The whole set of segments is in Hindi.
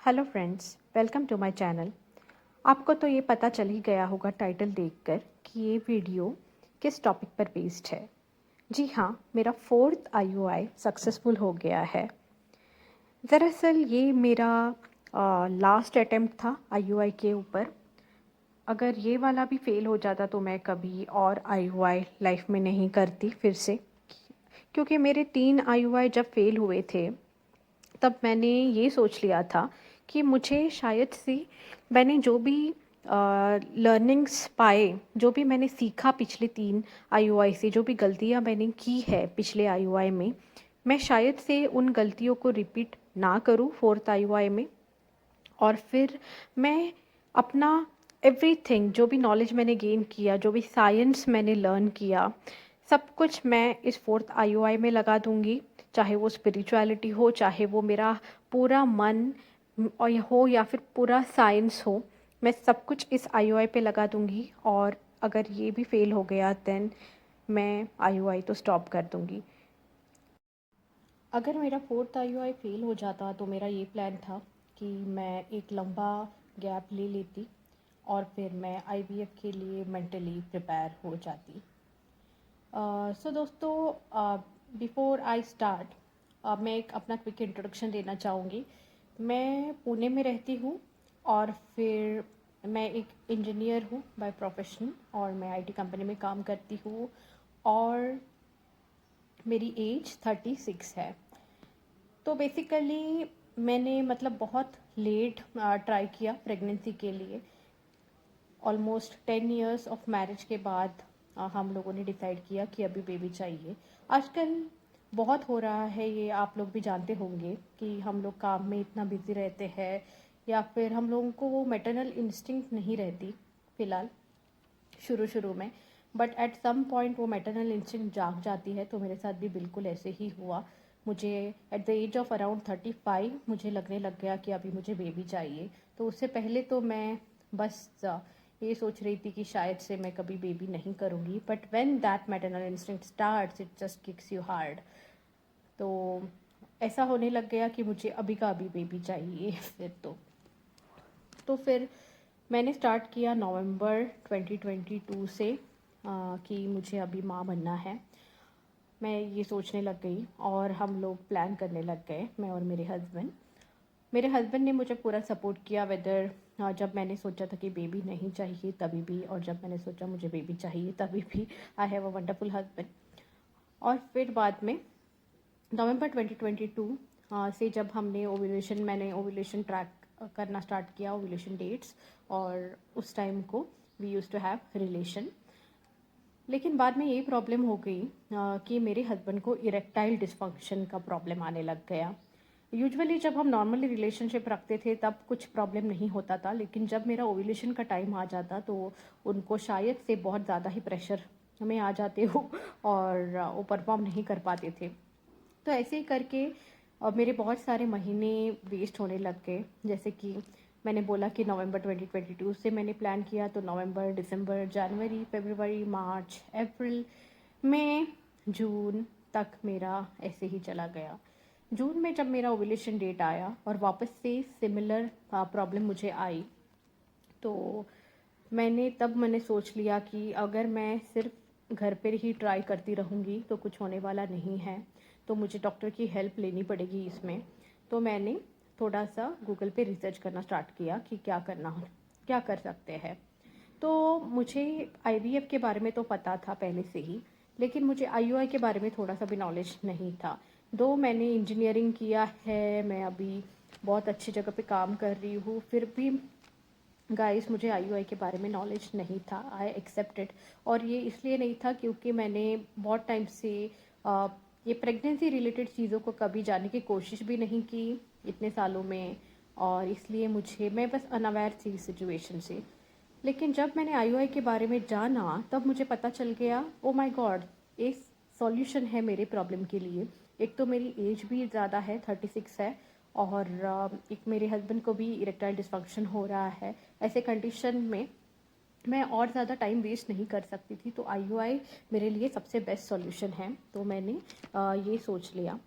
Hello friends, welcome to my channel. आपको तो ये पता चल ही गया होगा टाइटल देखकर कि ये वीडियो किस टॉपिक पर बेस्ड है। जी हाँ, मेरा फोर्थ आईयूआई सक्सेसफुल हो गया है। दरअसल ये मेरा लास्ट अटेम्प्ट था आईयूआई के ऊपर। अगर ये वाला भी फेल हो जाता तो मैं कभी और आईयूआई लाइफ में नहीं करती फिर से, क्योंकि मेरे 3 आईयूआई जब फेल हुए थे तब मैंने ये सोच लिया था कि मुझे शायद से मैंने जो भी लर्निंग्स पाए, जो भी मैंने सीखा पिछले 3 आईयूआई से, जो भी गलतियां मैंने की है पिछले आईयूआई में, मैं शायद से उन गलतियों को रिपीट ना करूं फोर्थ आईयूआई में। और फिर मैं अपना एवरीथिंग, जो भी नॉलेज मैंने गेन किया, जो भी साइंस मैंने लर्न किया, सब कुछ मैं इस फोर्थ आईयूआई में लगा दूंगी। चाहे वो स्पिरिचुअलिटी हो, चाहे वो मेरा पूरा मन और हो, या फिर पूरा साइंस हो, मैं सब कुछ इस आईयूआई पे लगा दूंगी। और अगर ये भी फेल हो गया देन मैं आईयूआई तो स्टॉप कर दूंगी। अगर मेरा फोर्थ आईयूआई फेल हो जाता तो मेरा ये प्लान था कि मैं एक लंबा गैप ले लेती और फिर मैं आईवीएफ के लिए मेंटली प्रिपेयर हो जाती। सो दोस्तों, बिफोर आई स्टार्ट, मैं एक अपना क्विक इंट्रोडक्शन देना चाहूँगी। मैं पुणे में रहती हूँ और फिर मैं एक इंजीनियर हूँ बाय प्रोफेशन, और मैं आईटी कंपनी में काम करती हूँ। और मेरी एज 36 है। तो बेसिकली मैंने मतलब बहुत लेट ट्राई किया प्रेगनेंसी के लिए। ऑलमोस्ट 10 इयर्स ऑफ मैरिज के बाद हम लोगों ने डिसाइड किया कि अभी बेबी चाहिए। आजकल बहुत हो रहा है, ये आप लोग भी जानते होंगे कि हम लोग काम में इतना बिजी रहते हैं, या फिर हम लोगों को वो मैटरनल इंस्टिंक्ट नहीं रहती फ़िलहाल शुरू शुरू में। बट एट सम पॉइंट वो मैटरनल इंस्टिंक्ट जाग जाती है। तो मेरे साथ भी बिल्कुल ऐसे ही हुआ। मुझे at the age of around 35 मुझे लगने लग गया कि अभी मुझे बेबी चाहिए। तो उससे पहले तो मैं बस ये सोच रही थी कि शायद से मैं कभी बेबी नहीं करूँगी। But when that maternal instinct starts it just kicks you hard. तो ऐसा होने लग गया कि मुझे अभी का अभी बेबी चाहिए। फिर तो फिर मैंने स्टार्ट किया नवंबर 2022 से कि मुझे अभी माँ बनना है। मैं ये सोचने लग गई और हम लोग प्लान करने लग गए, मैं और मेरे हस्बैंड ने मुझे पूरा सपोर्ट किया। वेदर जब मैंने सोचा था कि बेबी नहीं चाहिए तभी भी, और जब मैंने सोचा मुझे बेबी चाहिए तभी भी। I have a wonderful husband. और फिर बाद में नवंबर 2022 से जब मैंने ओव्यूलेशन ट्रैक करना स्टार्ट किया, ओव्यूलेशन डेट्स, और उस टाइम को we use to have relation. लेकिन बाद में ये प्रॉब्लम हो गई कि मेरे हस्बैंड को इरेक्टाइल डिस्फंक्शन का प्रॉब्लम आने लग गया। यूजुअली जब हम नॉर्मली रिलेशनशिप रखते थे तब कुछ प्रॉब्लम नहीं होता था, लेकिन जब मेरा ओव्यूलेशन का टाइम आ जाता तो उनको शायद से बहुत ज़्यादा ही प्रेशर में आ जाते हो और वो परफॉर्म नहीं कर पाते थे। तो ऐसे ही करके मेरे बहुत सारे महीने वेस्ट होने लग गए। जैसे कि मैंने बोला कि नवंबर 2022 से मैंने प्लान किया, तो नवंबर, दिसंबर, जनवरी, फरवरी, मार्च, अप्रैल, मई, जून तक मेरा ऐसे ही चला गया। जून में जब मेरा ओव्यूलेशन डेट आया और वापस से सिमिलर प्रॉब्लम मुझे आई, तो मैंने सोच लिया कि अगर मैं सिर्फ घर पर ही ट्राई करती रहूँगी तो कुछ होने वाला नहीं है, तो मुझे डॉक्टर की हेल्प लेनी पड़ेगी इसमें। तो मैंने थोड़ा सा गूगल पे रिसर्च करना स्टार्ट किया कि क्या कर सकते हैं। तो मुझे आईवीएफ के बारे में तो पता था पहले से ही, लेकिन मुझे आईयूआई के बारे में थोड़ा सा भी नॉलेज नहीं था। दो मैंने इंजीनियरिंग किया है, मैं अभी बहुत अच्छी जगह पे काम कर रही हूँ, फिर भी गाइस मुझे आईयूआई के बारे में नॉलेज नहीं था। I accepted. और ये इसलिए नहीं था क्योंकि मैंने बहुत टाइम से ये प्रेगनेंसी रिलेटेड चीज़ों को कभी जानने की कोशिश भी नहीं की इतने सालों में, और इसलिए मैं बस अनअवेयर थी इस सिचुएशन से। लेकिन जब मैंने आईयूआई के बारे में जाना तब मुझे पता चल गया, ओ माय गॉड, एक सॉल्यूशन है मेरे प्रॉब्लम के लिए। एक तो मेरी एज भी ज़्यादा है, 36 है, और एक मेरे हस्बैंड को भी इरेक्टाइल डिस्फंक्शन हो रहा है। ऐसे कंडीशन में मैं और ज़्यादा टाइम वेस्ट नहीं कर सकती थी, तो आईयूआई मेरे लिए सबसे बेस्ट सॉल्यूशन है। तो मैंने ये सोच लिया।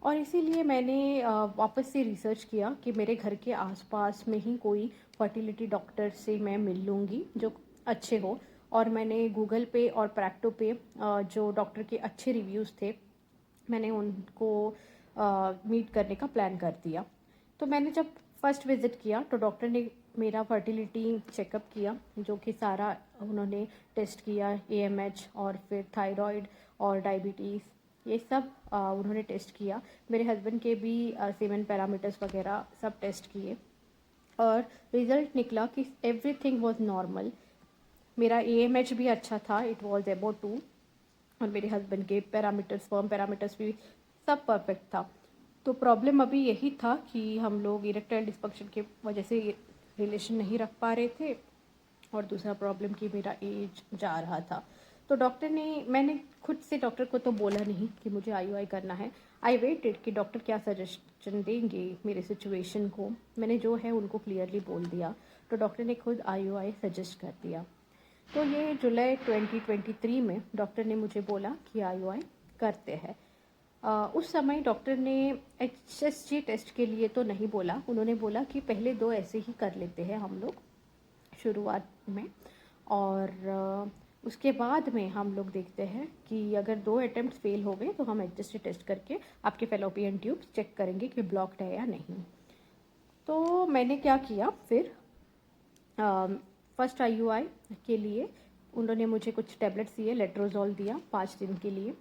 और इसीलिए मैंने वापस से रिसर्च किया कि मेरे घर के आसपास में ही कोई फर्टिलिटी डॉक्टर से मैं मिल लूँगी जो अच्छे हो। और मैंने गूगल पे और प्रैक्टो पे जो डॉक्टर के अच्छे रिव्यूज़ थे, मैंने उनको मीट करने का प्लान कर दिया। तो मैंने जब फर्स्ट विज़िट किया तो डॉक्टर ने मेरा फर्टिलिटी चेकअप किया, जो कि सारा उन्होंने टेस्ट किया, एएमएच और फिर थायराइड और डायबिटीज़, ये सब उन्होंने टेस्ट किया। मेरे हस्बैंड के भी सेवन पैरामीटर्स वगैरह सब टेस्ट किए और रिज़ल्ट निकला कि एवरीथिंग वाज नॉर्मल। मेरा एएमएच भी अच्छा था, इट वाज अबाउट 2, और मेरे हस्बैंड के पैरामीटर्स, फर्म पैरामीटर्स भी सब परफेक्ट था। तो प्रॉब्लम अभी यही था कि हम लोग इरेक्टाइल डिस्फंक्शन की वजह से रिलेशन नहीं रख पा रहे थे, और दूसरा प्रॉब्लम कि मेरा एज जा रहा था। तो डॉक्टर ने, मैंने खुद से डॉक्टर को तो बोला नहीं कि मुझे आईयूआई करना है। आई वेटेड कि डॉक्टर क्या सजेशन देंगे मेरे सिचुएशन को। मैंने जो है उनको क्लियरली बोल दिया, तो डॉक्टर ने खुद आईयूआई सजेस्ट कर दिया। तो ये जुलाई 2023 में डॉक्टर ने मुझे बोला कि आईयूआई करते हैं। उस समय डॉक्टर ने एचएसजी टेस्ट के लिए तो नहीं बोला, उन्होंने बोला कि पहले 2 ऐसे ही कर लेते हैं हम लोग शुरुआत में, और उसके बाद में हम लोग देखते हैं कि अगर 2 अटेम्प्ट फेल हो गए तो हम एचएसजी टेस्ट करके आपके फेलोपियन ट्यूब चेक करेंगे कि ब्लॉक्ड है या नहीं। तो मैंने क्या किया फिर, फर्स्ट आईयूआई के लिए उन्होंने मुझे कुछ टैबलेट्स दिए, लेट्रोजोल दिया 5 दिन के लिए,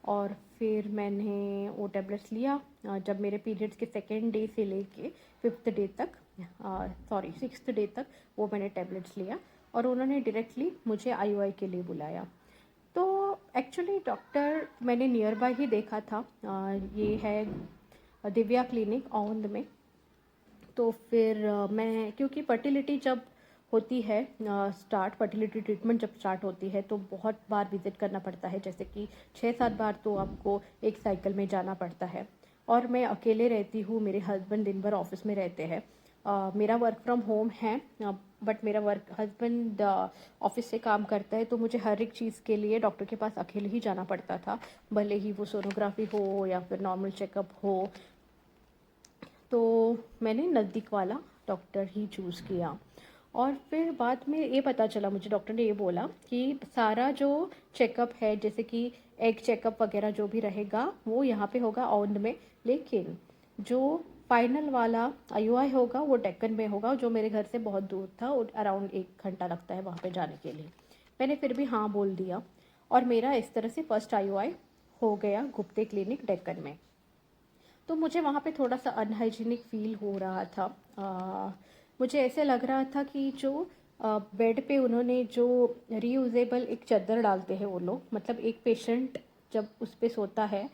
और फिर मैंने वो टैबलेट्स लिया। जब मेरे पीरियड्स के सेकेंड डे से लेके 5th डे तक, 6th डे तक वो मैंने टैबलेट्स लिया, और उन्होंने डायरेक्टली मुझे आईयूआई के लिए बुलाया। तो एक्चुअली डॉक्टर मैंने नियर बाय ही देखा था, ये है दिव्या क्लिनिक औंध में। तो फिर मैं, क्योंकि फर्टिलिटी जब होती है स्टार्ट, फर्टिलिटी ट्रीटमेंट जब स्टार्ट होती है तो बहुत बार विज़िट करना पड़ता है, जैसे कि 6-7 बार तो आपको एक साइकिल में जाना पड़ता है। और मैं अकेले रहती हूँ, मेरे हस्बैंड दिन भर ऑफिस में रहते हैं। मेरा वर्क फ्रॉम होम है, बट मेरा हस्बैंड ऑफिस से काम करता है, तो मुझे हर एक चीज़ के लिए डॉक्टर के पास अकेले ही जाना पड़ता था, भले ही वो सोनोग्राफी हो या फिर नॉर्मल चेकअप हो। तो मैंने नज़दीक वाला डॉक्टर ही चूज़ किया। और फिर बाद में ये पता चला मुझे, डॉक्टर ने ये बोला कि सारा जो चेकअप है, जैसे कि एग चेकअप वगैरह जो भी रहेगा वो यहाँ पे होगा औंध में, लेकिन जो फाइनल वाला आईयूआई होगा वो डेक्कन में होगा, जो मेरे घर से बहुत दूर था, अराउंड 1 घंटा लगता है वहाँ पे जाने के लिए। मैंने फिर भी हाँ बोल दिया, और मेरा इस तरह से फर्स्ट आईयूआई हो गया गुप्ते क्लिनिक डेक्कन में। तो मुझे वहाँ पे थोड़ा सा अनहाइजीनिक फील हो रहा था। मुझे ऐसे लग रहा था कि जो बेड पे उन्होंने जो रीयूजेबल एक चादर डालते हैं वो लोग, मतलब एक पेशेंट जब उस पे सोता है,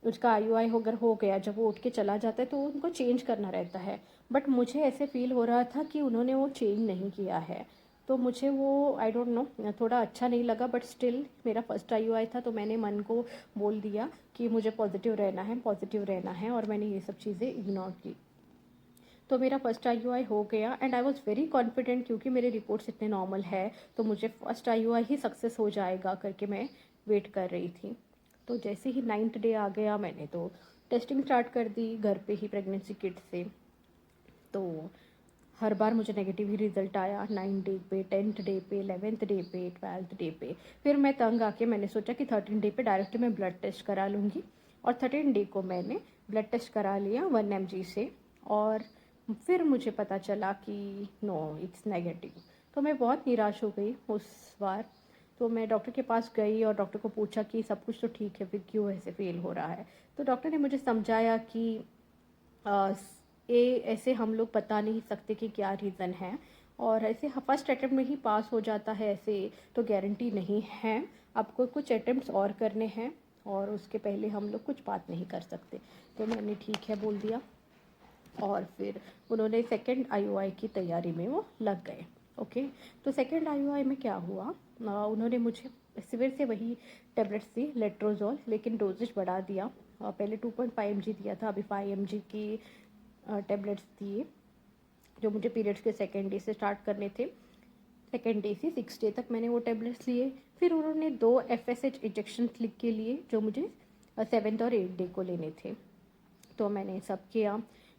उसका आईयूआई अगर हो गया, जब वो उठ के चला जाता है तो उनको चेंज करना रहता है। बट मुझे ऐसे फील हो रहा था कि उन्होंने वो चेंज नहीं किया है, तो मुझे वो आई डोंट नो थोड़ा अच्छा नहीं लगा। बट स्टिल मेरा फर्स्ट आईयूआई था, तो मैंने मन को बोल दिया कि मुझे पॉजिटिव रहना है, पॉजिटिव रहना है, और मैंने ये सब चीज़ें इग्नोर की। तो मेरा फर्स्ट आईयूआई हो गया, and I was very confident, क्योंकि मेरे रिपोर्ट्स इतने नॉर्मल है तो मुझे फर्स्ट आईयूआई ही सक्सेस हो जाएगा करके मैं वेट कर रही थी। तो जैसे ही 9th डे आ गया, मैंने तो टेस्टिंग स्टार्ट कर दी घर पे ही प्रेगनेंसी किट से। तो हर बार मुझे नेगेटिव ही रिजल्ट आया, 9 डे पे, 10th डे पे, 11th डे पे, 12th डे पे। फिर मैं तंग आके मैंने सोचा कि 13 डे पे डायरेक्ट मैं ब्लड टेस्ट करा लूँगी, और 13 डे को मैंने ब्लड टेस्ट करा लिया 1 mg से, और फिर मुझे पता चला कि नो, इट्स नेगेटिव। तो मैं बहुत निराश हो गई उस बार। तो मैं डॉक्टर के पास गई और डॉक्टर को पूछा कि सब कुछ तो ठीक है, फिर क्यों ऐसे फेल हो रहा है। तो डॉक्टर ने मुझे समझाया कि ये ऐसे हम लोग बता नहीं सकते कि क्या रीज़न है, और ऐसे फर्स्ट अटेम्प्ट में ही पास हो जाता है ऐसे तो गारंटी नहीं है, आपको कुछ अटेम्प्ट्स और करने हैं, और उसके पहले हम लोग कुछ बात नहीं कर सकते। तो मैंने ठीक है बोल दिया, और फिर उन्होंने सेकंड आईयूआई की तैयारी में वो लग गए। ओके, तो सेकंड आईयूआई में क्या हुआ, उन्होंने मुझे सिविर से वही टैबलेट्स दी, लेट्रोजोल, लेकिन डोजेज बढ़ा दिया। पहले 2.5 mg दिया था, अभी 5 mg की टैबलेट्स दिए, जो मुझे पीरियड्स के सेकेंड डे से स्टार्ट करने थे। सेकेंड डे से 6 डे तक मैंने वो टैबलेट्स लिए। फिर उन्होंने 2 FSH इंजेक्शन लिख के लिए, जो मुझे 7th और 8th डे को लेने थे। तो मैंने सब किया।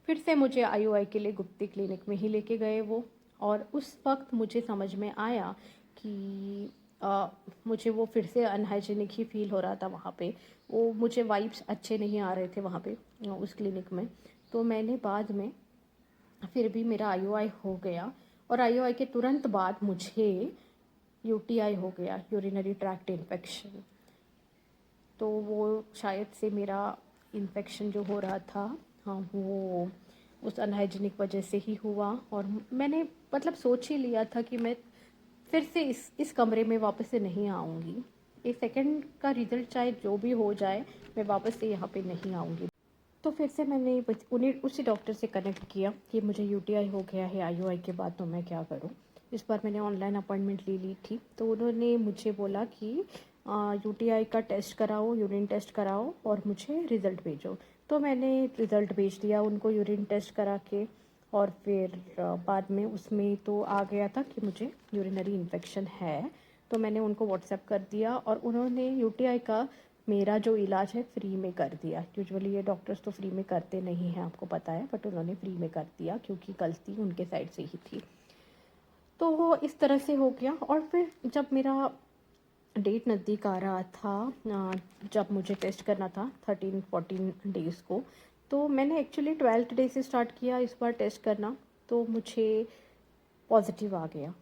फिर से मुझे आईयूआई के लिए गुप्ती क्लिनिक में ही लेके गए वो, और उस वक्त मुझे समझ में आया कि मुझे वो फिर से अनहाइजीनिक ही फील हो रहा था वहाँ पे। वो मुझे वाइब्स अच्छे नहीं आ रहे थे वहाँ पे उस क्लिनिक में। तो मैंने बाद में फिर भी मेरा आईयूआई हो गया, और आईयूआई के तुरंत बाद मुझे यूटीआई हो गया, यूरिनरी ट्रैक्ट इन्फेक्शन। तो वो शायद से मेरा इन्फेक्शन जो हो रहा था, हाँ, वो उस अनहाइजीनिक वजह से ही हुआ। और मैंने मतलब सोच ही लिया था कि मैं फिर से इस कमरे में वापस से नहीं आऊँगी। ये सेकंड का रिज़ल्ट चाहे जो भी हो जाए, मैं वापस से यहाँ पे नहीं आऊँगी। तो फिर से मैंने उन्हीं उसी डॉक्टर से कनेक्ट किया कि मुझे यूटीआई हो गया है आईयूआई के बाद, तो मैं क्या करूँ। इस बार मैंने ऑनलाइन अपॉइंटमेंट ले ली थी। तो उन्होंने मुझे बोला कि यूटीआई का टेस्ट कराओ, यूरिन टेस्ट कराओ और मुझे रिज़ल्ट भेजो। तो मैंने रिज़ल्ट भेज दिया उनको यूरिन टेस्ट करा के, और फिर बाद में उसमें तो आ गया था कि मुझे यूरिनरी इन्फेक्शन है। तो मैंने उनको व्हाट्सएप कर दिया, और उन्होंने यूटीआई का मेरा जो इलाज है फ्री में कर दिया। यूजुअली ये डॉक्टर्स तो फ्री में करते नहीं हैं, आपको पता है, बट उन्होंने फ्री में कर दिया क्योंकि गलती उनके साइड से ही थी। तो वो इस तरह से हो गया। और फिर जब मेरा डेट नज़दीक आ रहा था, जब मुझे टेस्ट करना था 13-14 डेज़ को, तो मैंने एक्चुअली 12th डे से स्टार्ट किया इस बार टेस्ट करना। तो मुझे पॉजिटिव आ गया।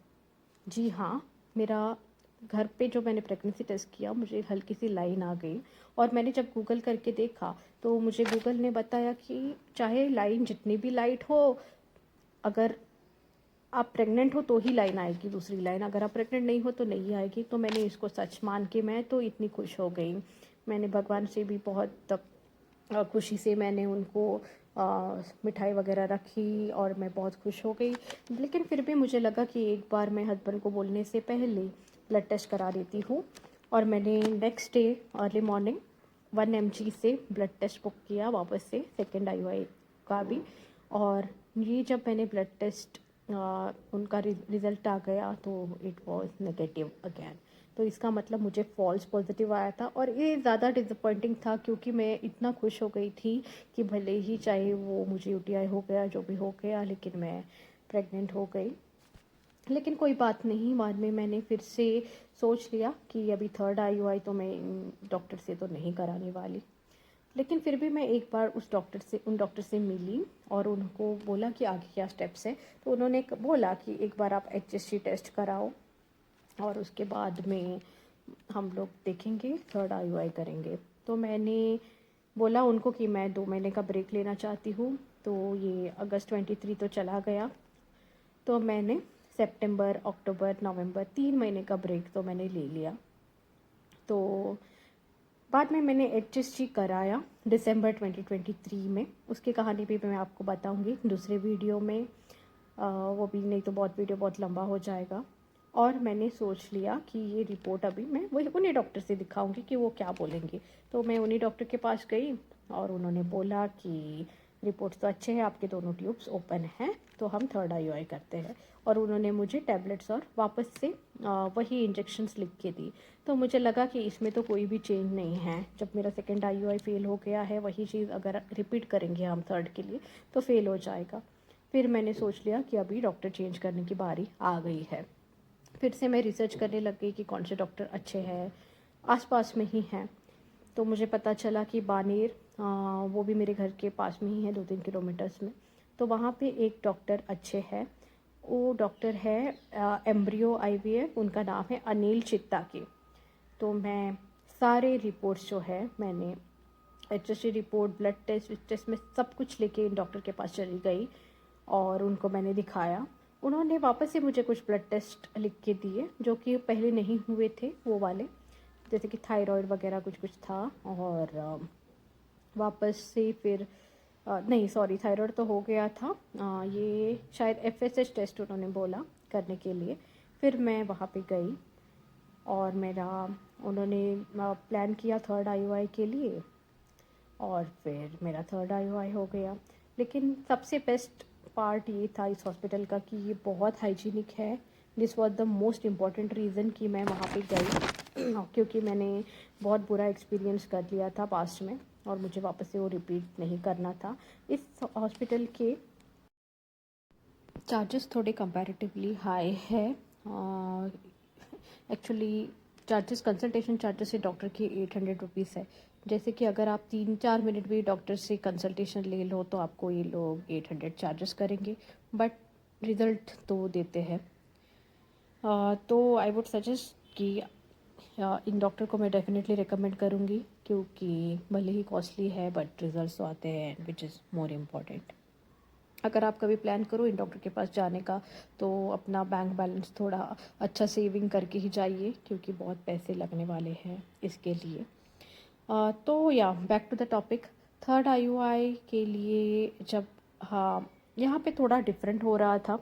जी हाँ, मेरा घर पे जो मैंने प्रेगनेंसी टेस्ट किया, मुझे हल्की सी लाइन आ गई। और मैंने जब गूगल करके देखा, तो मुझे गूगल ने बताया कि चाहे लाइन जितनी भी लाइट हो, अगर आप प्रेग्नेंट हो तो ही लाइन आएगी, दूसरी लाइन, अगर आप प्रेग्नेंट नहीं हो तो नहीं आएगी। तो मैंने इसको सच मान के मैं तो इतनी खुश हो गई। मैंने भगवान से भी बहुत खुशी से मैंने उनको मिठाई वगैरह रखी, और मैं बहुत खुश हो गई। लेकिन फिर भी मुझे लगा कि एक बार मैं हस्बैंड को बोलने से पहले ब्लड टेस्ट करा देती हूँ। और मैंने next day early morning 1 mg से ब्लड टेस्ट बुक किया वापस से, सेकेंड आईयूआई का भी। और ये जब मैंने ब्लड टेस्ट उनका रिज़ल्ट आ गया, तो इट वाज नेगेटिव अगेन। तो इसका मतलब मुझे फॉल्स पॉजिटिव आया था, और ये ज़्यादा डिसअपॉइंटिंग था क्योंकि मैं इतना खुश हो गई थी कि भले ही चाहे वो मुझे यूटीआई हो गया, जो भी हो गया, लेकिन मैं प्रेग्नेंट हो गई। लेकिन कोई बात नहीं, बाद में मैंने फिर से सोच लिया कि अभी थर्ड आईयूआई तो मैं डॉक्टर से तो नहीं कराने वाली। लेकिन फिर भी मैं एक बार उन डॉक्टर से मिली और उनको बोला कि आगे क्या स्टेप्स हैं। तो उन्होंने बोला कि एक बार आप HSG टेस्ट कराओ, और उसके बाद में हम लोग देखेंगे, थर्ड आईयूआई करेंगे। तो मैंने बोला उनको कि मैं 2 महीने का ब्रेक लेना चाहती हूँ। तो ये अगस्त 23 तो चला गया। तो मैंने सितंबर, अक्टूबर, नवंबर 3 महीने का ब्रेक तो मैंने ले लिया। तो बाद में मैंने HSG कराया दिसंबर 2023 में। उसकी कहानी भी मैं आपको बताऊंगी दूसरे वीडियो में, वो भी नहीं तो वीडियो बहुत लंबा हो जाएगा। और मैंने सोच लिया कि ये रिपोर्ट अभी मैं वही उन्हीं डॉक्टर से दिखाऊंगी कि वो क्या बोलेंगे। तो मैं उन्हीं डॉक्टर के पास गई, और उन्होंने बोला कि रिपोर्ट्स तो अच्छे हैं, आपके दोनों ट्यूब्स ओपन हैं, तो हम थर्ड आईयूआई करते हैं। और उन्होंने मुझे टैबलेट्स और वापस से वही इंजेक्शंस लिख के दी। तो मुझे लगा कि इसमें तो कोई भी चेंज नहीं है। जब मेरा सेकेंड आईयूआई फेल हो गया है, वही चीज़ अगर रिपीट करेंगे हम थर्ड के लिए तो फेल हो जाएगा। फिर मैंने सोच लिया कि अभी डॉक्टर चेंज करने की बारी आ गई है। फिर से मैं रिसर्च करने लग गई कि कौन से डॉक्टर अच्छे हैं, आसपास में ही हैं। तो मुझे पता चला कि बानेर, वो भी मेरे घर के पास में ही है, 2-3 किलोमीटर्स में। तो वहाँ पे एक डॉक्टर अच्छे हैं। वो डॉक्टर है एम्ब्रियो IVF, उनका नाम है अनिल चित्ता के। तो मैं सारे रिपोर्ट्स जो है मैंने HSG रिपोर्ट, ब्लड टेस्ट में सब कुछ लेके इन डॉक्टर के पास चली गई, और उनको मैंने दिखाया। उन्होंने वापस से मुझे कुछ ब्लड टेस्ट लिख के दिए जो कि पहले नहीं हुए थे, वो वाले, जैसे कि थायराइड वगैरह कुछ कुछ था। और वापस से फिर नहीं, सॉरी, थायराइड तो हो गया था। ये शायद FSH टेस्ट उन्होंने बोला करने के लिए। फिर मैं वहाँ पे गई, और उन्होंने प्लान किया थर्ड आईयूआई के लिए, और फिर मेरा थर्ड आईयूआई हो गया। लेकिन सबसे बेस्ट पार्ट ये था इस हॉस्पिटल का कि ये बहुत हाइजीनिक है। This was the most important reason कि मैं वहाँ पे गई क्योंकि मैंने बहुत बुरा एक्सपीरियंस कर लिया था पास्ट में। और मुझे वापस से वो रिपीट नहीं करना था। इस हॉस्पिटल के चार्जेस थोड़े कंपैरेटिवली हाई है। एक्चुअली चार्जेस, कंसल्टेशन चार्जेस से डॉक्टर के 800 रुपीज़ है। जैसे कि अगर आप 3-4 मिनट भी डॉक्टर से कंसल्टेशन ले लो तो आपको ये लोग 800 चार्जेस करेंगे, बट रिज़ल्ट तो देते हैं। तो आई वुड सजेस्ट कि इन डॉक्टर को मैं डेफिनेटली रिकमेंड करूँगी, क्योंकि भले ही कॉस्टली है बट रिजल्ट्स तो आते हैं, विच इज़ मोर इम्पॉर्टेंट। अगर आप कभी प्लान करो इन डॉक्टर के पास जाने का तो अपना बैंक बैलेंस थोड़ा अच्छा सेविंग करके ही जाइए, क्योंकि बहुत पैसे लगने वाले हैं इसके लिए। तो या back to the topic, third IUI के लिए जब, हाँ, यहाँ पे थोड़ा डिफरेंट हो रहा था।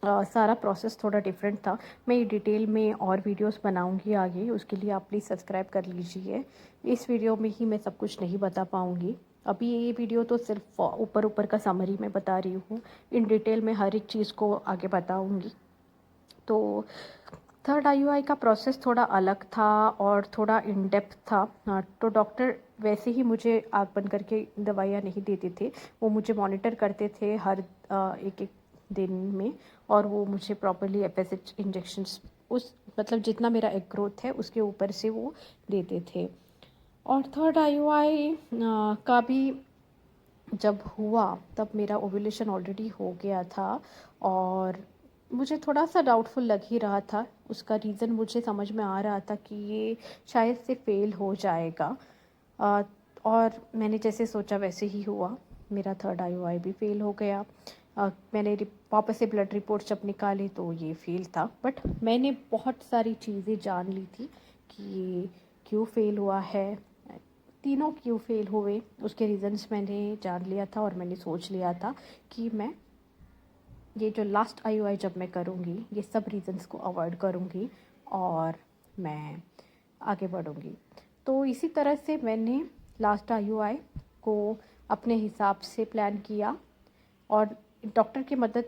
सारा प्रोसेस थोड़ा डिफरेंट था। मैं ये डिटेल में और वीडियोस बनाऊंगी आगे, उसके लिए आप प्लीज़ सब्सक्राइब कर लीजिए। इस वीडियो में ही मैं सब कुछ नहीं बता पाऊंगी। अभी ये वीडियो तो सिर्फ ऊपर ऊपर का समरी मैं बता रही हूँ, इन डिटेल में हर एक चीज़ को आगे बताऊंगी। तो थर्ड आईयूआई का प्रोसेस थोड़ा अलग था और थोड़ा इन डेप्थ था। तो डॉक्टर वैसे ही मुझे आँख बंद करके दवाइयाँ नहीं देते थे, वो मुझे मॉनिटर करते थे हर एक एक दिन में, और वो मुझे प्रॉपरली एफएसएच इंजेक्शंस उस, मतलब जितना मेरा एग ग्रोथ है उसके ऊपर से वो देते थे। और थर्ड आईयूआई का भी जब हुआ तब मेरा ओव्यूलेशन ऑलरेडी हो गया था, और मुझे थोड़ा सा डाउटफुल लग ही रहा था। उसका रीज़न मुझे समझ में आ रहा था कि ये शायद से फेल हो जाएगा। अ, और मैंने जैसे सोचा वैसे ही हुआ, मेरा थर्ड आईयूआई भी फेल हो गया। मैंने वापस से ब्लड रिपोर्ट जब निकाली तो ये फेल था, बट मैंने बहुत सारी चीज़ें जान ली थी कि ये क्यों फेल हुआ है, तीनों क्यों फेल हुए, उसके रीज़न्स मैंने जान लिया था। और मैंने सोच लिया था कि मैं ये जो लास्ट आईयूआई जब मैं करूँगी ये सब रीज़न्स को अवॉइड करूँगी और मैं आगे बढ़ूँगी। तो इसी तरह से मैंने लास्ट आईयूआई को अपने हिसाब से प्लान किया, और डॉक्टर की मदद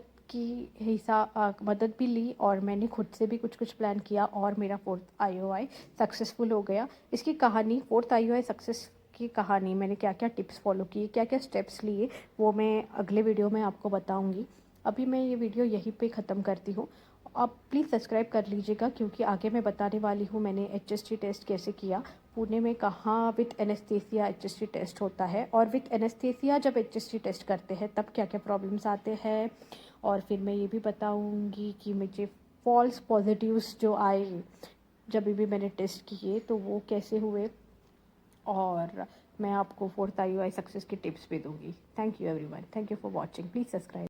भी ली, और मैंने खुद से भी कुछ कुछ प्लान किया, और मेरा फोर्थ आईयूआई सक्सेसफुल हो गया। इसकी कहानी, फोर्थ आईयूआई सक्सेस की कहानी, मैंने क्या क्या टिप्स फॉलो किए, क्या क्या स्टेप्स लिए, वो मैं अगले वीडियो में आपको बताऊंगी। अभी मैं ये वीडियो यहीं पे ख़त्म करती हूँ। आप प्लीज़ सब्सक्राइब कर लीजिएगा, क्योंकि आगे मैं बताने वाली हूँ मैंने एचएसटी टेस्ट कैसे किया, पुणे में कहाँ विथ एनेस्थीसिया एचएसटी टेस्ट होता है, और विथ एनेस्थीसिया जब एचएसटी टेस्ट करते हैं तब क्या क्या प्रॉब्लम्स आते हैं। और फिर मैं ये भी बताऊंगी कि मुझे फॉल्स पॉजिटिव्स जो आए जब भी मैंने टेस्ट किए तो वो कैसे हुए, और मैं आपको फोर्थ आईयूआई सक्सेस की टिप्स भी दूंगी। Thank you everyone, thank you for watching, please subscribe.